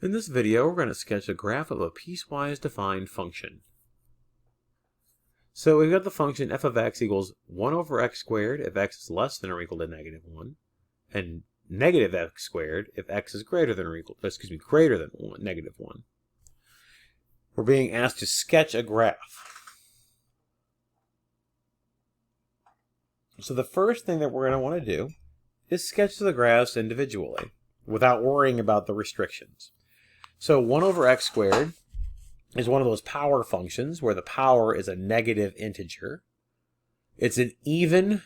In this video, we're going to sketch a graph of a piecewise defined function. So we've got the function f of x equals 1 over x squared if x is less than or equal to negative 1, and negative x squared if x is greater than or equal, greater than negative 1. We're being asked to sketch a graph. So the first thing that we're going to want to do is sketch the graphs individually without worrying about the restrictions. So 1 over x squared is one of those power functions where the power is a negative integer. It's an even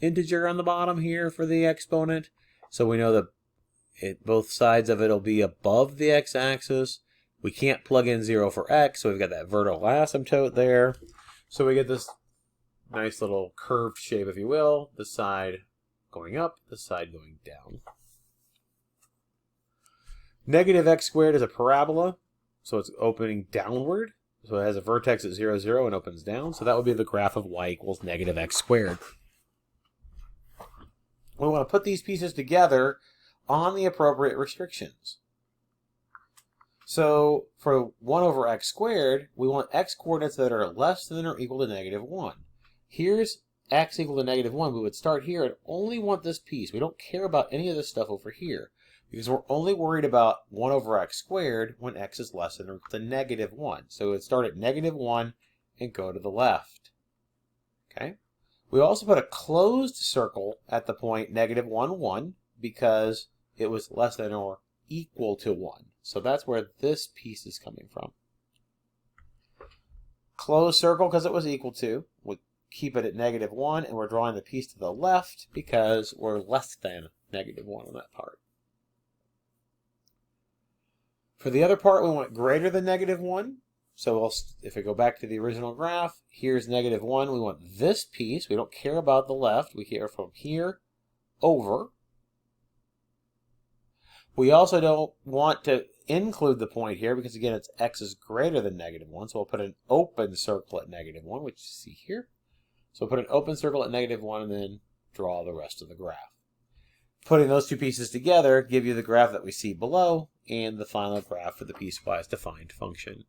integer on the bottom here for the exponent. So we know that both sides of it will be above the x-axis. We can't plug in 0 for x, so we've got that vertical asymptote there. So we get this nice little curved shape, if you will. This side going up, this side going down. Negative x squared is a parabola, so it's opening downward. So it has a vertex at 0, 0 and opens down. So that would be the graph of y equals negative x squared. We want to put these pieces together on the appropriate restrictions. So for 1 over x squared, we want x coordinates that are less than or equal to negative 1. Here's x equal to negative 1. We would start here and only want this piece. We don't care about any of this stuff over here, because we're only worried about 1 over x squared when x is less than or equal to negative 1. So it would start at negative 1 and go to the left. Okay. We also put a closed circle at the point negative 1, 1, because it was less than or equal to 1. So that's where this piece is coming from. Closed circle because it was equal to. We'll keep it at negative 1, and we're drawing the piece to the left because we're less than negative 1 on that part. For the other part, we want greater than negative 1. So if we go back to the original graph, here's negative 1. We want this piece. We don't care about the left. We care from here over. We also don't want to include the point here because, again, it's x is greater than negative 1. So we'll put an open circle at negative 1, which you see here. So we'll put an open circle at negative 1 and then draw the rest of the graph. Putting those two pieces together give you the graph that we see below and the final graph for the piecewise defined function.